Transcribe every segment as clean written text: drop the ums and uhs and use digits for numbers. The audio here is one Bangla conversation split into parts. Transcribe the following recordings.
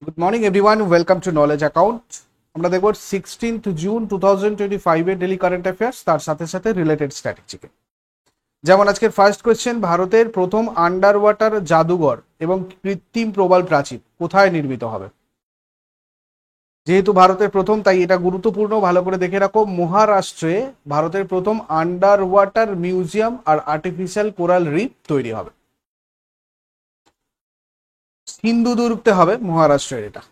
Good morning everyone, welcome to knowledge account. আমরা দেখব 16 জুন 2025 এর ডেলি কারেন্ট অ্যাফেয়ার্স, তার সাথে সাথে রিলেটেড স্ট্র্যাটেজিকে। যেমন আজকের ফার্স্ট কোয়েশ্চেন, ভারতের প্রথম আন্ডার ওয়াটার জাদুঘর এবং কৃত্রিম প্রবাল প্রাচীর কোথায় নির্মিত হবে? যেহেতু ভারতের প্রথম, তাই এটা গুরুত্বপূর্ণ, ভালো করে দেখে রাখো। মহারাষ্ট্রে ভারতের প্রথম আন্ডার ওয়াটার মিউজিয়াম আর আর্টিফিশিয়াল কোরাল রিফ তৈরি হবে। সিন্ধুদুর্গতে হবে মহারাষ্ট্রের এটা।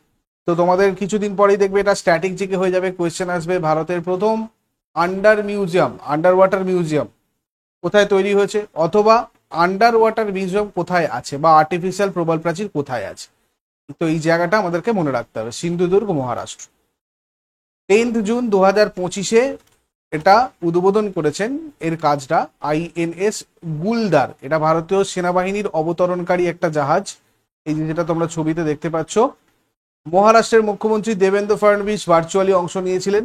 তো তোমাদের কিছুদিন পরেই দেখবে এটা স্ট্যাটিক জিকে হয়ে যাবে, কোয়েশ্চেন আসবে ভারতের প্রথম আন্ডার ওয়াটার মিউজিয়াম কোথায় তৈরি হয়েছে, অথবা আন্ডার ওয়াটার মিউজিয়াম কোথায় আছে, বা আর্টিফিশিয়াল প্রবাল প্রাচীর কোথায় আছে। তো এই জায়গাটা আমাদেরকে মনে রাখতে হবে, সিন্ধুদুর্গ মহারাষ্ট্র। 10 জুন 2025 এটা উদ্বোধন করেছেন এর কাজটা INS গুলদার। এটা ভারতীয় সেনাবাহিনীর অবতরণকারী একটা জাহাজ, এই যেটা তোমরা ছবিতে দেখতে পাচ্ছ। মহারাষ্ট্রের মুখ্যমন্ত্রী দেবেন্দ্র ফডনবিস ভার্চুয়ালি অংশ নিয়েছিলেন।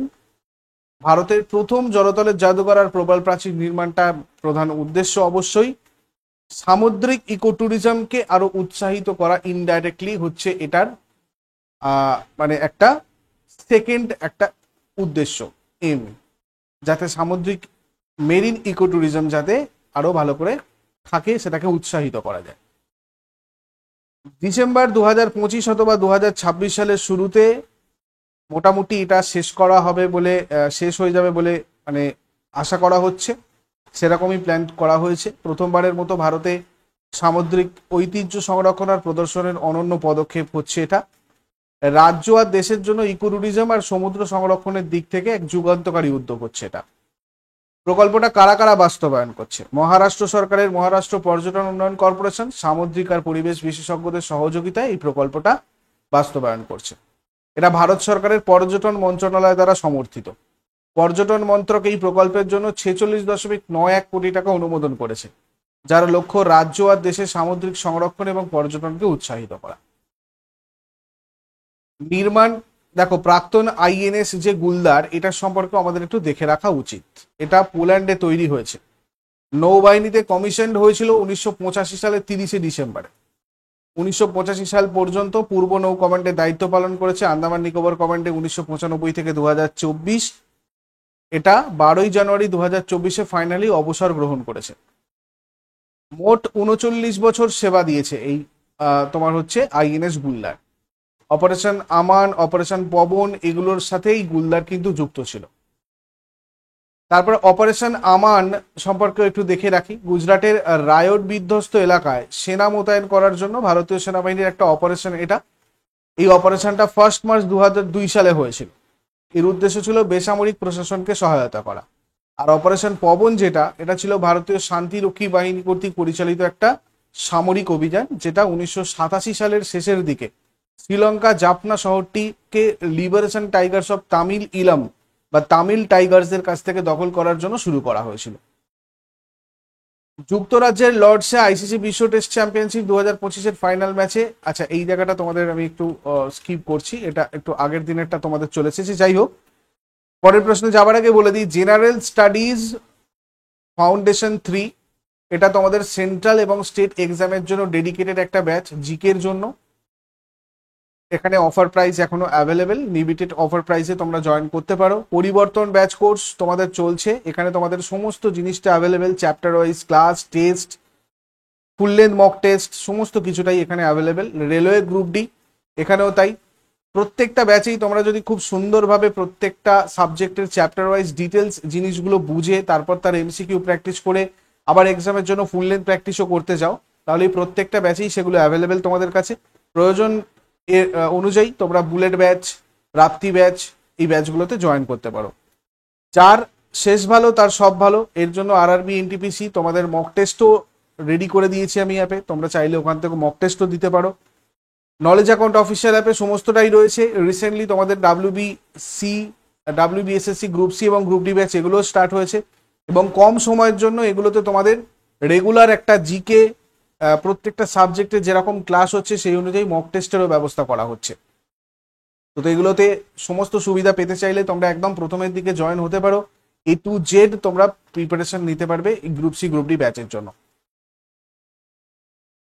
ভারতের প্রথম জলতলের জাদুঘর আর প্রবাল প্রাচীর নির্মাণটা প্রধান উদ্দেশ্য অবশ্যই সামুদ্রিক ইকো ট্যুরিজমকে আরো উৎসাহিত করা। ইনডাইরেক্টলি হচ্ছে এটার মানে একটা সেকেন্ড একটা উদ্দেশ্য, এম, যাতে সামুদ্রিক মেরিন ইকো ট্যুরিজম যাতে আরো ভালো করে থাকে, সেটাকে উৎসাহিত করা যায়। ডিসেম্বর 2025 অথবা 2026 সালের শুরুতে মোটামুটি এটা শেষ হয়ে যাবে বলে মানে আশা করা হচ্ছে, সেরকমই প্ল্যান করা হয়েছে। প্রথমবারের মতো ভারতে সামুদ্রিক ঐতিহ্য সংরক্ষণ আর প্রদর্শনের অনন্য পদক্ষেপ হচ্ছে এটা। রাজ্য আর দেশের জন্য ইকো ট্যুরিজম আর সমুদ্র সংরক্ষণের দিক থেকে এক যুগান্তকারী উদ্যোগ হচ্ছে এটা। প্রকল্পটা কারা কারা বাস্তবায়ন করছে? মহারাষ্ট্র সরকারের মহারাষ্ট্র পর্যটন উন্নয়ন কর্পোরেশন সামুদ্রিক আর পরিবেশ বিশেষজ্ঞদের সহযোগিতায় এই প্রকল্পটা বাস্তবায়ন করছে। এটা ভারত সরকারের পর্যটন মন্ত্রণালয় দ্বারা সমর্থিত। পর্যটন মন্ত্রক এই প্রকল্পের জন্য 46.91 কোটি টাকা অনুমোদন করেছে, যার লক্ষ্য রাজ্য আর দেশের সামুদ্রিক সংরক্ষণ এবং পর্যটনকে উৎসাহিত করা। নির্মাণ দেখো, প্রাক্তন INS যে গুলদার, এটার সম্পর্কে আমাদের একটু দেখে রাখা উচিত। এটা পোল্যান্ডে তৈরি হয়েছে, নৌবাহিনীতে কমিশন হয়েছিল 1985 সালের 30 ডিসেম্বরে। 1985 সাল পর্যন্ত পূর্ব নৌ কমান্ডে দায়িত্ব পালন করেছে, আন্দামান নিকোবর কমান্ডে 1995 থেকে 2024। এটা 12 জানুয়ারি 2024 ফাইনালি অবসর গ্রহণ করেছে। মোট 39 বছর সেবা দিয়েছে এই তোমার হচ্ছে INS গুলদার। অপারেশন আমান, অপারেশন পবন, এগুলোর সাথেই গুলদার কিন্তু যুক্ত ছিল। তারপরে অপারেশন আমান সম্পর্কে একটু দেখে রাখি। গুজরাটের রায়ট বিধ্বস্ত এলাকায় সেনা মোতায়েন করার জন্য ভারতীয় সেনাবাহিনীর একটা অপারেশন এটা। এই অপারেশনটা 1 মার্চ 2002 সালে হয়েছিল। এর উদ্দেশ্য ছিল বেসামরিক প্রশাসনকে সহায়তা করা। আর অপারেশন পবন এটা ছিল ভারতীয় শান্তিরক্ষী বাহিনী কর্তৃক পরিচালিত একটা সামরিক অভিযান, যেটা 1987 সালের শেষের দিকে শ্রীলঙ্কা জাফনা শহরটিকে Liberation Tigers of Tamil Eelam বা তামিল টাইগার্সদের কাছ থেকে দখল করার জন্য শুরু করা হয়েছিল। যুক্তরাজ্যের লর্ডসে ICC বিশ্ব টেস্ট চ্যাম্পিয়নশিপ 2025-এর ফাইনাল ম্যাচে, আচ্ছা এই জায়গাটা তোমাদের আমি একটু স্কিপ করছি, এটা একটু আগের দিনেরটা তোমাদের চলে এসেছে। যাই হোক, পরের প্রশ্নে যাবার আগে বলে দিই, জেনারেল স্টাডিজ ফাউন্ডেশন 3 এটা তোমাদের সেন্ট্রাল এবং স্টেট এক্সামের জন্য ডেডিকেটেড একটা ব্যাচ, জিকের জন্য। এখানে অফার প্রাইস এখনো অ্যাভেলেবেল, লিমিটেড অফার প্রাইসে তোমরা জয়েন করতে পারো। পরিবর্তন ব্যাচ কোর্স তোমাদের চলছে, এখানে তোমাদের সমস্ত জিনিসটা available, chapter wise class, test, full length mock test, সমস্ত কিছুটাই এখানে অ্যাভেলেবেল। রেলওয়ে গ্রুপ ডি এখানেও তাই। প্রত্যেকটা ব্যাচেই তোমরা যদি খুব সুন্দরভাবে প্রত্যেকটা সাবজেক্টের চ্যাপ্টার ওয়াইজ ডিটেলস জিনিসগুলো বুঝে তারপর তার MCQ প্র্যাকটিস করে আবার এক্সামের জন্য ফুল লেন্থ প্র্যাকটিসও করতে যাও, তাহলে এই প্রত্যেকটা ব্যাচেই সেগুলো অ্যাভেলেবেল তোমাদের কাছে। প্রয়োজন এর অনুযায়ী তোমরা বুলেট ব্যাচ, রাপ্তি ব্যাচ, এই ব্যাচগুলোতে জয়েন করতে পারো। যার শেষ ভালো তার সব ভালো, এর জন্য RRB NTPC তোমাদের মক টেস্টও রেডি করে দিয়েছি আমি অ্যাপে, তোমরা চাইলে ওখান থেকে মক টেস্টও দিতে পারো। নলেজ অ্যাকাউন্ট অফিসিয়াল অ্যাপে সমস্তটাই রয়েছে। রিসেন্টলি তোমাদের WBSSC গ্রুপ সি এবং গ্রুপ ডি ব্যাচ এগুলো স্টার্ট হয়েছে, এবং কম সময়ের জন্য এগুলোতে তোমাদের রেগুলার একটা জিকে প্রত্যেকটা সাবজেক্টে যেরকম ক্লাস হচ্ছে সেই অনুযায়ী মক টেস্টেরও ব্যবস্থা করা হচ্ছে। তো এগুলোতে সমস্ত সুবিধা পেতে চাইলে তোমরা একদম প্রথমের দিকে জয়েন হতে পারো। A to Z তোমরা প্রিপারেশন নিতে পারবে এই গ্রুপ সি গ্রুপ ডি ব্যাচের জন্য।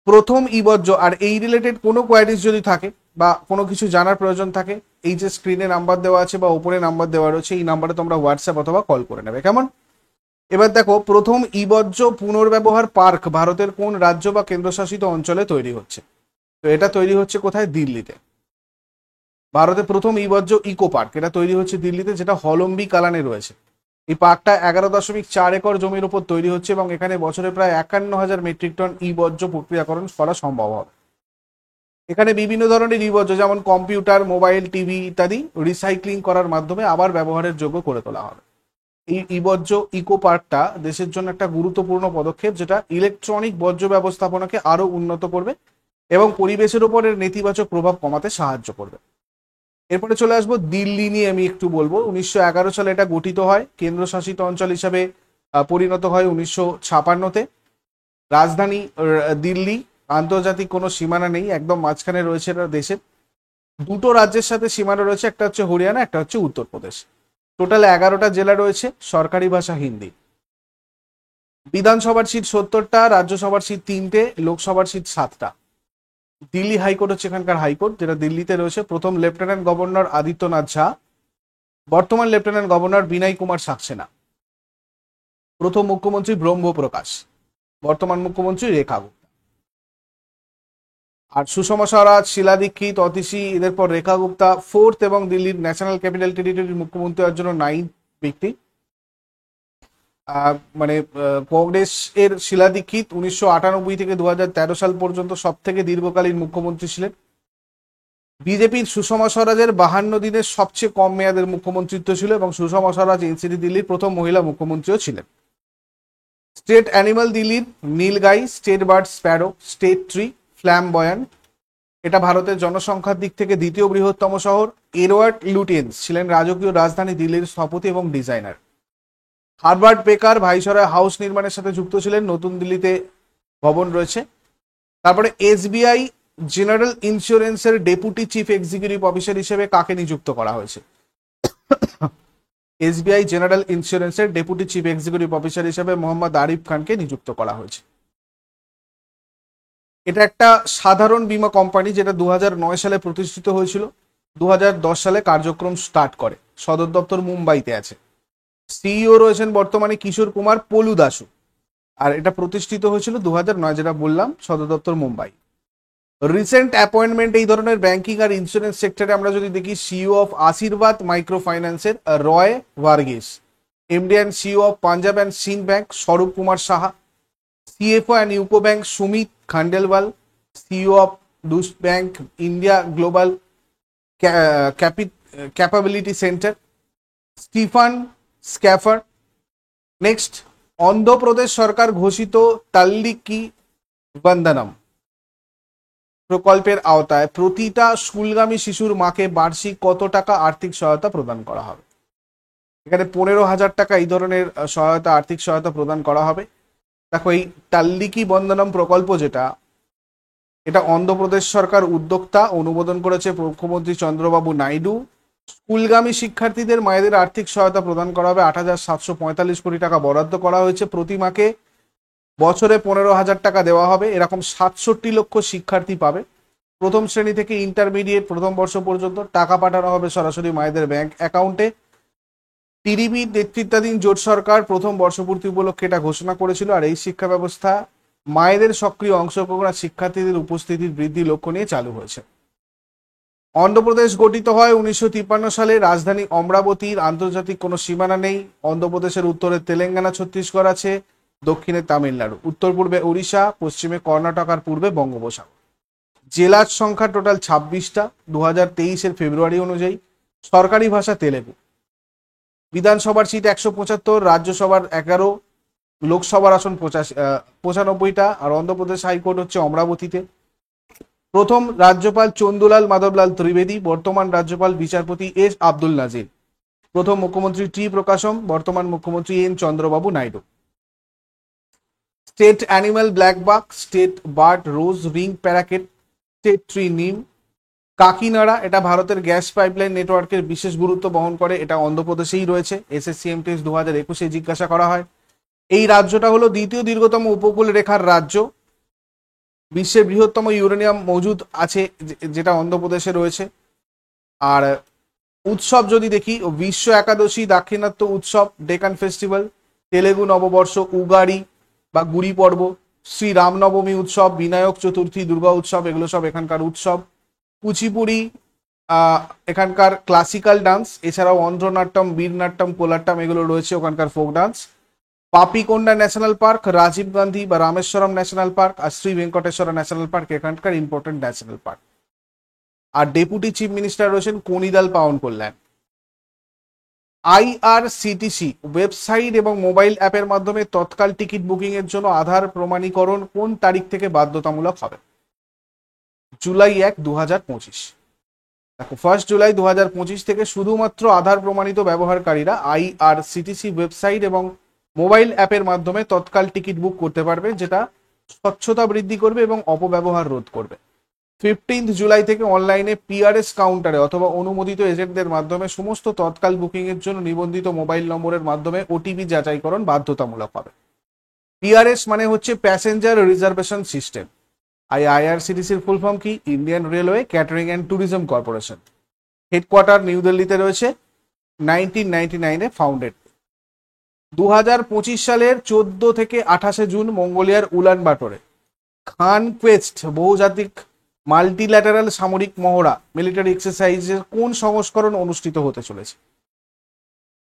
প্রথম ইবর্জ্য আর এই রিলেটেড কোনো কোয়ারিজ যদি থাকে বা কোনো কিছু জানার প্রয়োজন থাকে, এই যে স্ক্রিনে নাম্বার দেওয়া আছে বা ওপরে নাম্বার দেওয়া রয়েছে, এই নাম্বারে তোমরা হোয়াটসঅ্যাপ অথবা কল করে নেবে। কেমন? এবার দেখো, প্রথম ই-বর্জ্য পুনর্ব্যবহার পার্ক ভারতের কোন রাজ্য বা কেন্দ্রশাসিত অঞ্চলে তৈরি হচ্ছে? তো এটা তৈরি হচ্ছে কোথায়? দিল্লিতে। ভারতের প্রথম ই-বর্জ্য ইকো পার্ক এটা তৈরি হচ্ছে দিল্লিতে, যেটা হলম্বি কালানে রয়েছে। এই পার্কটা 11.4 একর জমির উপর তৈরি হচ্ছে এবং এখানে বছরে প্রায় 51,000 মেট্রিক টন ই-বর্জ্য প্রক্রিয়াকরণ করা সম্ভব হবে। এখানে বিভিন্ন ধরনের ই-বর্জ্য যেমন কম্পিউটার, মোবাইল, টিভি ইত্যাদি রিসাইক্লিং করার মাধ্যমে আবার ব্যবহারের যোগ্য করে তোলা হবে। এই ই-বর্জ্য ইকো পার্কটা দেশের জন্য একটা গুরুত্বপূর্ণ পদক্ষেপ, যেটা ইলেকট্রনিক বর্জ্য ব্যবস্থাপনাকে আরো উন্নত করবে এবং পরিবেশের উপর এর নেতিবাচক প্রভাব কমাতে সাহায্য করবে। এরপরে চলে আসবো দিল্লি নিয়ে, আমি একটু বলবো। 1911 সালে এটা গঠিত হয়, কেন্দ্রশাসিত অঞ্চল হিসাবে পরিণত হয় 1956-তে। রাজধানী দিল্লি, আন্তর্জাতিক কোনো সীমানা নেই, একদম মাঝখানে রয়েছে এটা দেশের। দুটো রাজ্যের সাথে সীমানা রয়েছে, একটা হচ্ছে হরিয়ানা, একটা হচ্ছে উত্তরপ্রদেশ। টোটাল 11টা জেলা রয়েছে, সরকারি ভাষা হিন্দি। বিধানসভার সিট 70টা, রাজ্যসভার সিট 3টে, লোকসভার সিট 7টা। দিল্লি হাইকোর্ট হচ্ছে এখানকার হাইকোর্ট, যেটা দিল্লিতে রয়েছে। প্রথম লেফটেন্যান্ট গভর্নর আদিত্যনাথ ঝা, বর্তমান লেফটেন্যান্ট গভর্নর বিনয় কুমার সাক্সেনা। প্রথম মুখ্যমন্ত্রী ব্রহ্মপ্রকাশ, বর্তমান মুখ্যমন্ত্রী রেখা গুপ্তা। আর সুষমা স্বরাজ, শীলা দীক্ষিত, অতিশী, এদের পর রেখা গুপ্তা ফোর্থ এবং দিল্লির ন্যাশনাল ক্যাপিটাল টেরিটরির মুখ্যমন্ত্রী হওয়ার জন্য 9th ব্যক্তি। মানে কংগ্রেস এর শীলা দীক্ষিত 1998 থেকে 2013 সাল পর্যন্ত সব থেকে দীর্ঘকালীন মুখ্যমন্ত্রী ছিলেন। বিজেপির সুষমা স্বরাজের 52 দিনের সবচেয়ে কম মেয়াদের মুখ্যমন্ত্রিত্ব ছিল এবং সুষমা স্বরাজ এনসিডি দিল্লির প্রথম মহিলা মুখ্যমন্ত্রীও ছিলেন। স্টেট অ্যানিমাল দিল্লির nilgai, state bird sparrow, state tree flamboyant. এটা ভারতের জনসংখ্যার দিক থেকে দ্বিতীয় বৃহত্তম শহর। এডওয়ার্ড লুটিয়েন্স ছিলেন রাজকীয় রাজধানী দিল্লির স্থপতি এবং designer. Herbert Baker Viceroy House নির্মাণের সাথে যুক্ত ছিলেন, নতুন দিল্লিতে ভবন রয়েছে। তারপরে এসবিআই জেনারেল ইন্স্যুরেন্সের ডেপুটি চিফ এক্সিকিউটিভ অফিসার হিসেবে কাকে নিযুক্ত করা হয়েছে? এসবিআই জেনারেল ইন্স্যুরেন্সের ডেপুটি চিফ এক্সিকিউটিভ অফিসার হিসেবে মোহাম্মদ আরিফ খানকে নিযুক্ত করা হয়েছে। এটা একটা সাধারণ বীমা কোম্পানি, যেটা 2009 সালে প্রতিষ্ঠিত হয়েছিল, 2010 সালে কার্যক্রম স্টার্ট করে। সদর দপ্তর মুম্বাইতে আছে। সিইও রয়েছেন বর্তমানে কিশোর কুমার পলু দাসু। আর এটা প্রতিষ্ঠিত হয়েছিল 2009, যেটা বললাম, সদর দপ্তর মুম্বাই। রিসেন্ট অ্যাপয়েন্টমেন্ট এই ধরনের ব্যাংকিং আর ইন্স্যুরেন্স সেক্টরে আমরা যদি দেখি, সিইও অফ আশীর্বাদ মাইক্রো ফাইন্যান্সের Roy Varghese, MD and CEO of Punjab and Sind Bank Swarup Kumar Saha, CFO and UCO Bank Sumit Khandelwal, CEO of Deutsche Bank India global capability centre Stefan Schaffer. Next, Andhra Pradesh সরকার ঘোষিত তাল্লিকি বন্দনম প্রকল্পের আওতায় প্রতিটা স্কুলগামী শিশুর মাকে বার্ষিক কত টাকা আর্থিক সহায়তা প্রদান করা হবে? এখানে 15,000 টাকা এই ধরনের সহায়তা, আর্থিক সহায়তা প্রদান করা হবে। দেখো, এই তাল্লিকি বন্দনম প্রকল্প যেটা, এটা অন্ধ্রপ্রদেশ সরকার উদ্যোক্তা, অনুমোদন করেছে মুখ্যমন্ত্রী চন্দ্রবাবু নাইডু। স্কুলগামী শিক্ষার্থীদের মায়েদের আর্থিক সহায়তা প্রদান করা হবে। 8,745 কোটি টাকা বরাদ্দ করা হয়েছে। প্রতি মাকে বছরে 15,000 টাকা দেওয়া হবে। এরকম 67 লক্ষ শিক্ষার্থী পাবে। প্রথম শ্রেণী থেকে ইন্টারমিডিয়েট প্রথম বর্ষ পর্যন্ত টাকা পাঠানো হবে সরাসরি মায়েদের ব্যাংক অ্যাকাউন্টে। টিডিপি নেতৃত্বাধীন জোট সরকার প্রথম বর্ষপূর্তি উপলক্ষে এটা ঘোষণা করেছিল। আর এই শিক্ষা ব্যবস্থা মায়েদের সক্রিয় অংশগ্রহণ আর শিক্ষার্থীদের উপস্থিতির বৃদ্ধি লক্ষ্য নিয়ে চালু হয়েছে। অন্ধ্রপ্রদেশ গঠিত হয় 1953 সালে। রাজধানী অমরাবতীর, আন্তর্জাতিক কোনো সীমানা নেই। অন্ধ্রপ্রদেশের উত্তরে তেলেঙ্গানা, ছত্তিশগড় আছে, দক্ষিণে তামিলনাড়ু, উত্তর পূর্বে ওড়িশা, পশ্চিমে কর্ণাটক আর পূর্বে বঙ্গোপসাগর। জেলার সংখ্যা টোটাল 26টা 2023 ফেব্রুয়ারি অনুযায়ী। সরকারি ভাষা তেলেগু। বিধানসভার সিট 175, রাজ্যসভার 11, লোকসভার আসন 95টা। আর অন্ধ্রপ্রদেশ হাইকোর্ট হচ্ছে অমরাবতীতে। প্রথম রাজ্যপাল চন্দুলাল মাধবলাল ত্রিবেদী, বর্তমান রাজ্যপাল বিচারপতি এস আব্দুল নাজির। প্রথম মুখ্যমন্ত্রী টি প্রকাশম, বর্তমান মুখ্যমন্ত্রী N Chandrababu Naidu. State animal black বাক, স্টেট বার্ড রোজ রিং প্যারাকেট, স্টেট ট্রি নিম। কাকিনাড়া, এটা ভারতের গ্যাস পাইপলাইন নেটওয়ার্কের বিশেষ গুরুত্ব বহন করে। এটা অন্ধ্রপ্রদেশেই রয়েছে। এসএসসি এমটিএস 2021 জিজ্ঞাসা করা হয়। এই রাজ্যটা হলো দ্বিতীয় দীর্ঘতম উপকূল রেখার রাজ্য। বিশ্বের বৃহত্তম ইউরেনিয়াম মজুদ আছে যেটা অন্ধ্রপ্রদেশে রয়েছে। আর উৎসব যদি দেখি, বিশ্ব একাদশী, দাক্ষিণাত্য উৎসব, ডেকান ফেস্টিভ্যাল, তেলেগু নববর্ষ, উগাড়ি বা গুড়ি পর্ব, শ্রী রামনবমী উৎসব, বিনায়ক চতুর্থী, দুর্গা উৎসব, এগুলো সব এখানকার উৎসব। কুচিপুড়ি এখানকার ক্লাসিক্যাল ডান্স, এছাড়াও অন্ধ্রনাট্যম, বীরনাট্যম, কোলাট্টম এগুলো রয়েছে ওখানকার folk dance. Papikonda national park, Rajiv Gandhi বা রামেশ্বরম ন্যাশনাল পার্ক আর শ্রী ভেঙ্কটেশ্বর ন্যাশনাল পার্ক এখানকার ইম্পর্টেন্ট ন্যাশনাল পার্ক। আর ডেপুটি চিফ মিনিস্টার রয়েছেন কনিদাল পাওন কল্যাণ। আইআরসিটিসি ওয়েবসাইট এবং মোবাইল অ্যাপের মাধ্যমে তৎকাল টিকিট বুকিং এর জন্য আধার প্রমাণীকরণ কোন তারিখ থেকে বাধ্যতামূলক হবে? জুলাই 1, 2025। দেখো 1 জুলাই 2025 থেকে শুধুমাত্র আধার প্রমাণিত ব্যবহারকারীরা আইআরসিটিসি ওয়েবসাইট এবং মোবাইল অ্যাপের মাধ্যমে তৎকাল টিকিট বুক করতে পারবে, যেটা স্বচ্ছতা বৃদ্ধি করবে এবং অপব্যবহার রোধ করবে। 15 জুলাই থেকে অনলাইনে পিআরএস কাউন্টারে অথবা অনুমোদিত এজেন্টদের মাধ্যমে সমস্ত তৎকাল বুকিং এর জন্য নিবন্ধিত মোবাইল নম্বরের মাধ্যমে ওটিপি যাচাইকরণ বাধ্যতামূলক হবে। পিআরএস মানে হচ্ছে প্যাসেঞ্জার রিজার্ভেশন সিস্টেম। আইআরসিটিসির ফুল ফর্ম কি? Indian railway catering and tourism corporation. Headquarter new দিল্লিতে রয়েছে, 1999-এ ফাউন্ডেড। 2025 সালের 14 থেকে 28 জুন মঙ্গোলিয়ার উলান বাটরে খান কোয়েস্ট বহুজাতিক মাল্টিল্যাটারাল সামরিক মহড়া মিলিটারি এক্সারসাইজের কোন সংস্করণ অনুষ্ঠিত হতে চলেছে?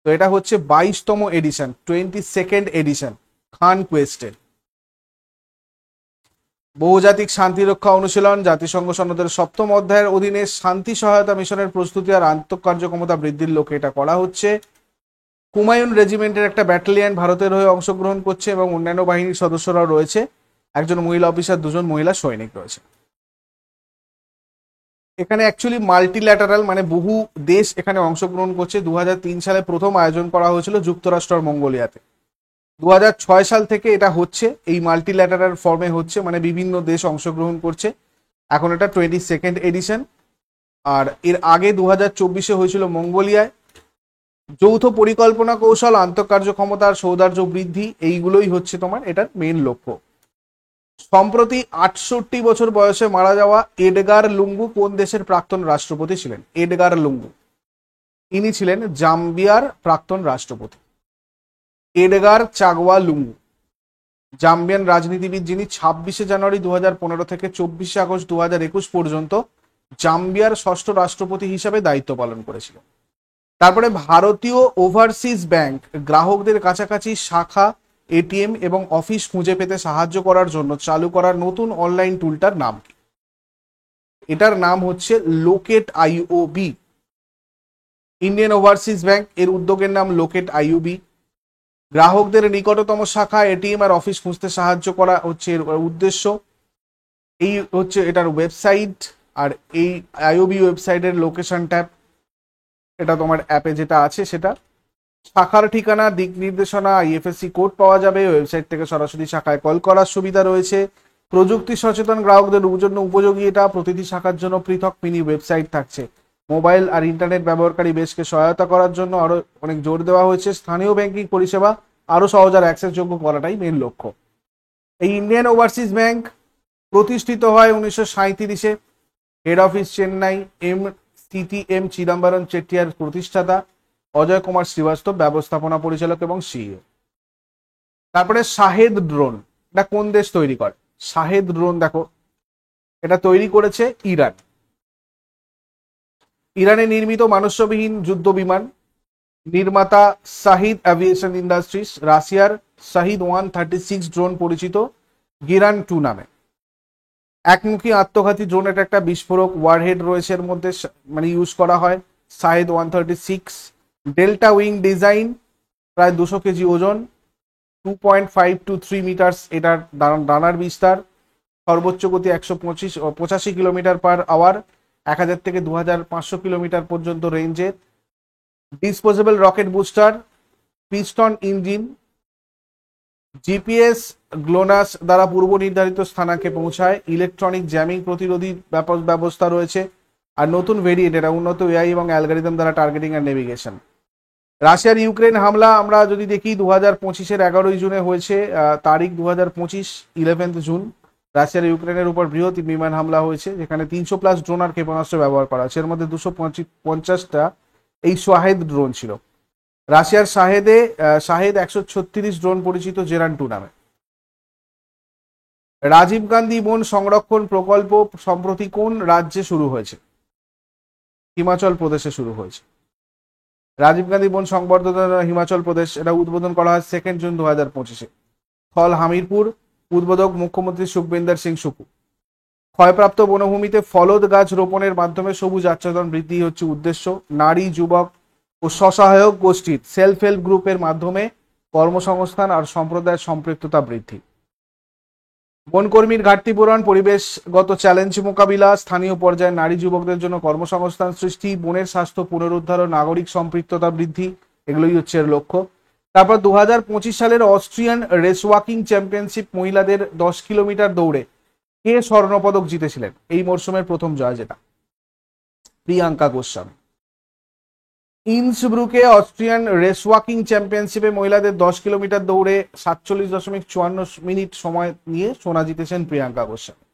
তো এটা হচ্ছে 22তম এডিশন, 22nd এডিশন খান কোয়েস্টের। বহুজাতিক শান্তিরক্ষা অনুশীলন জাতিসংঘ সনদের 7ম অধ্যায়ের অধীনে শান্তি সহায়তা মিশনের প্রস্তুতি আর আন্তঃকার্যক্ষমতা বৃদ্ধির লক্ষ্যে এটা করা হচ্ছে। হুমায়ুন রেজিমেন্টের একটা ব্যাটালিয়ন ভারতের হয়ে অংশগ্রহণ করছে এবং অন্যান্য বাহিনীর সদস্যরাও রয়েছে, একজন মহিলা অফিসার, 2জন মহিলা সৈনিক রয়েছে। এখানে অ্যাকচুয়ালি মাল্টিল্যাটারাল মানে বহু দেশ এখানে অংশগ্রহণ করছে। 2003 সালে প্রথম আয়োজন করা হয়েছিল যুক্তরাষ্ট্র আর মঙ্গোলিয়াতে। 2006 সাল থেকে এটা হচ্ছে, এই মাল্টিল্যাটারাল ফর্মে হচ্ছে, মানে বিভিন্ন দেশ অংশগ্রহণ করছে। এখন এটা 22nd এডিশন। আর এর আগে 2024-এ হয়েছিল মঙ্গোলিয়ায়। যৌথ পরিকল্পনা কৌশল, আন্তঃকার্যক্ষমতা আর সৌহার্দ্য বৃদ্ধি, এইগুলোই হচ্ছে তোমার এটার মেন লক্ষ্য। সম্প্রতি 68 বছর বয়সে মারা যাওয়া এডগার লুঙ্গু কোন দেশের প্রাক্তন রাষ্ট্রপতি ছিলেন? এডগার লুঙ্গু ইনি ছিলেন জাম্বিয়ার প্রাক্তন রাষ্ট্রপতি। এডগার চাগওয়া লুঙ্গু জাম্বিয়ান রাজনীতিবিদ, যিনি 26শে জানুয়ারি 2015 থেকে 24শে আগস্ট 2021 পর্যন্ত জাম্বিয়ার ষষ্ঠ রাষ্ট্রপতি হিসাবে দায়িত্ব পালন করেছিলেন। তারপরে ভারতীয় ওভারসিজ ব্যাংক গ্রাহকদের কাছাকাছি শাখা, এটিএম এবং অফিস খুঁজে পেতে সাহায্য করার জন্য চালু করার নতুন অনলাইন টুলটার নাম কি? এটার নাম হচ্ছে locate IOB. Indian overseas bank এর উদ্যোগের নাম লোকেট আইওবি। গ্রাহকদের নিকটতম শাখা, এটিএম আর অফিস খুঁজতে সাহায্য করা হচ্ছে এর উদ্দেশ্য। এই হচ্ছে এটার ওয়েবসাইট, আর এই আইওবি ওয়েবসাইটের লোকেশন ট্যাব, এটা তোমার অ্যাপে যেটা আছে সেটা। শাখার ঠিকানা, দিক নির্দেশনা, আইএফএসসি কোড পাওয়া যাবে। ওয়েবসাইট থেকে সরাসরি শাখায় কল করার সুবিধা রয়েছে। প্রযুক্তি সচেতন গ্রাহকদের জন্য উপযোগী এটা। প্রতিটি শাখার জন্য পৃথক মিনি ওয়েবসাইট থাকছে। মোবাইল আর ইন্টারনেট ব্যবহারকারী বেশকে সহায়তা করার জন্য আরো অনেক জোর দেওয়া হয়েছে। স্থানীয় ব্যাংকিং পরিষেবা আরো সহজ আর অ্যাক্সেসযোগ্য করাটাই মেন লক্ষ্য। এই ইন্ডিয়ান ওভারসিজ ব্যাংক প্রতিষ্ঠিত হয় 1937-এ। Head office Chennai. CTM Chidambaram Chettiar প্রতিষ্ঠাতা, অজয় কুমার শ্রীবাস্তব ব্যবস্থাপনা পরিচালক এবং সিইও। তারপরে শাহেদ ড্রোন, এটা কোন দেশ তৈরি করে? শাহেদ ড্রোন দেখো এটা তৈরি করেছে ইরান। ইরানে নির্মিত মানুষ্যবিহীন যুদ্ধ বিমান নির্মাতা শাহিদ অ্যাভিয়েশন ইন্ডাস্ট্রিজ। রাশিয়ার শাহিদ 136 ড্রোন পরিচিত গিরান 2 নামে। একমুখী আত্মঘাতী ড্রোন, এটা একটা বিস্ফোরক ওয়ারহেড রয়েছে এর মধ্যে, মানে ইউজ করা হয়। শাহেদ 136। ডেল্টা উইং ডিজাইন, প্রায় 200 কেজি ওজন, 2.5 to 3 মিটার্স এটার ডানার বিস্তার। সর্বোচ্চ গতি 185 কিলোমিটার পার আওয়ার, 1000 থেকে 2500 কিলোমিটার পর্যন্ত রেঞ্জের। Disposable rocket booster, piston engine, GPS GLONASS দ্বারা পূর্ব নির্ধারিত স্থানাঙ্কে পৌঁছায়। ইলেকট্রনিক জ্যামিং প্রতিরোধী ব্যবস্থা রয়েছে। আর নতুন ভেরিয়েন্ট, এটা উন্নত এআই এবং অ্যালগরিদম দ্বারা টার্গেটিং আর নেভিগেশন। রাশিয়ার ইউক্রেন হামলা আমরা যদি দেখি 2025-এর 11ই জুনে হয়েছে। তারিখ 2025 11 জুন। রাশিয়ার ইউক্রেনের উপর বৃহৎ বিমান হামলা হয়েছে, যেখানে 300+ ড্রোন আর ক্ষেপণাস্ত্র ব্যবহার করা হয়েছে। এর মধ্যে 250টা এই শাহেদ ড্রোন ছিল। রাশিয়ার শাহেদ 136 ড্রোন পরিচিত জেরান-2 নামে। রাজীব গান্ধী বন সংরক্ষণ প্রকল্প সম্প্রতি কোন রাজ্যে শুরু হয়েছে? হিমাচল প্রদেশে শুরু হয়েছে। রাজীব গান্ধী বন সংবর্ধনা হিমাচল প্রদেশ, এটা উদ্বোধন করা হয় 2 জুন 2025-এ। স্থল হামিরপুর, উদ্বোধক মুখ্যমন্ত্রী সুখবিন্দর সিং সুকু। ক্ষয়প্রাপ্ত বনভূমিতে ফলদ গাছ রোপণের মাধ্যমে সবুজ আচ্ছাদন বৃদ্ধি হচ্ছে উদ্দেশ্য। নারী, যুবক ও স্বসহায়ক গোষ্ঠীর সেলফ হেল্প গ্রুপের মাধ্যমে কর্মসংস্থান আর সম্প্রদায়ের সম্পৃক্ততা বৃদ্ধি। বনকর্মীর ঘাটতি পূরণ, পরিবেশগত চ্যালেঞ্জ মোকাবিলা, স্থানীয় পর্যায়ে নারী যুবকদের জন্য কর্মসংস্থান সৃষ্টি, বনের স্বাস্থ্য পুনরুদ্ধার ও নাগরিক সম্পৃক্ততা বৃদ্ধি, এগুলোই হচ্ছে এর লক্ষ্য। তারপর 2025 সালের অস্ট্রিয়ান রেস ওয়াকিং চ্যাম্পিয়নশিপ মহিলাদের 10 কিলোমিটার দৌড়ে কে স্বর্ণপদক জিতেছিলেন? এই মরশুমের প্রথম জয় যেটা, প্রিয়াঙ্কা গোস্বামী। ইন্সব্রুকে অস্ট্রিয়ান রেস ওয়াকিং চ্যাম্পিয়নশিপে মহিলাদের 10 কিলোমিটার দৌড়ে 47.54 মিনিট সময় নিয়ে সোনা জিতেছেন প্রিয়াঙ্কা গোস্বামী।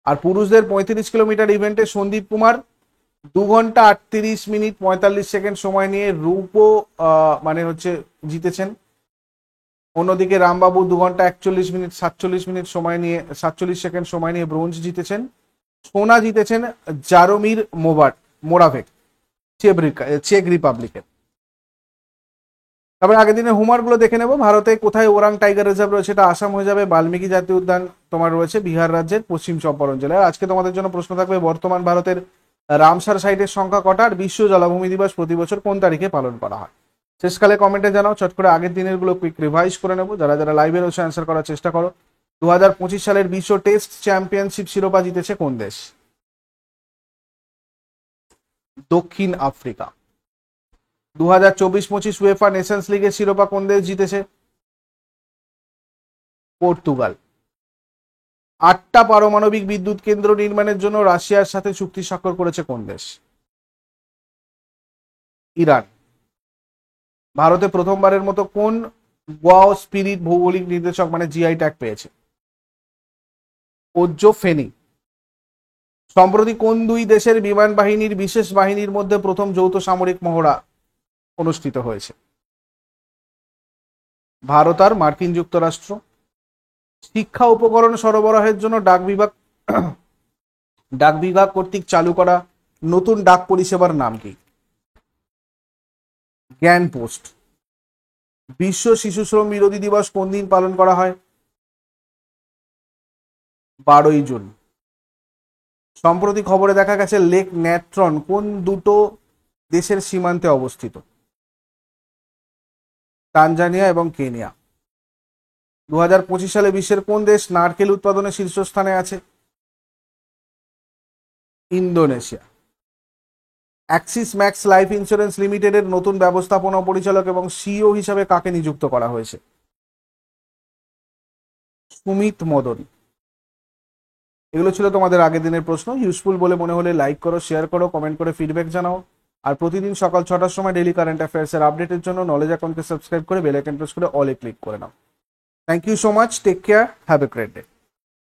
আর পুরুষদের 35 কিলোমিটার ইভেন্টে সন্দীপ কুমার 2 ঘন্টা 38 মিনিট 45 সেকেন্ড সময় নিয়ে রূপো জিতেছেন। অন্যদিকে রামবাবু 2 ঘন্টা 41 মিনিট 47 সেকেন্ড সময় নিয়ে ব্রোঞ্জ জিতেছেন। সোনা জিতেছেন জারোমির মোরাভেক, চেক রিপাবলিকের। তারপরে আগের দিনের হোমওয়ার্ক গুলো দেখে নেব। ভারতে কোথায় ওরাং টাইগার রিজার্ভ রয়েছে? এটা আসাম হয়ে যাবে। বাল্মীকি জাতীয় উদ্যান তোমার রয়েছে বিহার রাজ্যের পশ্চিম চম্পারণ জেলায়। আজকে তোমাদের জন্য প্রশ্ন থাকবে, বর্তমান ভারতের রামসার সাইটের সংখ্যা কটা? আর বিশ্ব জলাভূমি দিবস প্রতি বছর কোন তারিখে পালন করা হয়? শেষকালে কমেন্টে জানাও। চট করে আগের দিনের গুলো কুইক রিভাইজ করে নেবো। যারা যারা লাইভে রয়েছে অ্যান্সার করার চেষ্টা করো। 2025 সালের বিশ্ব টেস্ট চ্যাম্পিয়নশিপ শিরোপা জিতেছে কোন দেশ? দক্ষিণ আফ্রিকা। 2024-25 উয়েফা নেশনস লিগের শিরোপা কোন দেশ জিতেছে? পর্তুগাল। 8টা পারমাণবিক বিদ্যুৎ কেন্দ্র নির্মাণের জন্য রাশিয়ার সাথে চুক্তি স্বাক্ষর করেছে কোন দেশ? ইরান। ভারতে প্রথমবারের মতো কোন গোয়াও স্পিরিট ভৌগোলিক নির্দেশক জিআই ট্যাগ পেয়েছে? ওজ্জো ফেনি। সম্প্রতি কোন দুই দেশের বিমান বাহিনীর বিশেষ বাহিনীর মধ্যে প্রথম যৌথ সামরিক মহড়া অনুষ্ঠিত হয়েছে? ভারত আর মার্কিন যুক্তরাষ্ট্র। শিক্ষা উপকরণ সরবরাহের জন্য ডাক বিভাগ কর্তৃক চালু করা নতুন ডাক পরিষেবার নাম কি? জ্ঞান পোস্ট। বিশ্ব শিশু শ্রম বিরোধী দিবস কোন দিন পালন করা হয়? 12ই জুন। সম্প্রতি খবরে দেখা গেছে লেক ন্যাট্রন কোন দুটো দেশের সীমান্তে অবস্থিত? তানজানিয়া এবং কেনিয়া। 2025 সালে বিশ্বের কোন দেশ নারকেল উৎপাদনে শীর্ষস্থানে আছে? Indonesia. Axis max life insurance লিমিটেডের নতুন ব্যবস্থাপনা পরিচালক এবং সিইও হিসাবে কাকে নিযুক্ত করা হয়েছে? সুমিত মদন। এগুলো ছিল তোমাদের আগের দিনের প্রশ্ন। ইউজফুল বলে মনে হলে লাইক করো, শেয়ার করো, কমেন্ট করে ফিডব্যাক জানাও। আর প্রতিদিন সকাল 6টার সময় ডেইলি কারেন্ট অ্যাফেয়ার্সের আপডেটের জন্য নলেজ অ্যাকাউন্টকে সাবস্ক্রাইব করে বেল আইকন প্রেস করে অলে ক্লিক করে নাও। Thank you so much, take care, have a great day.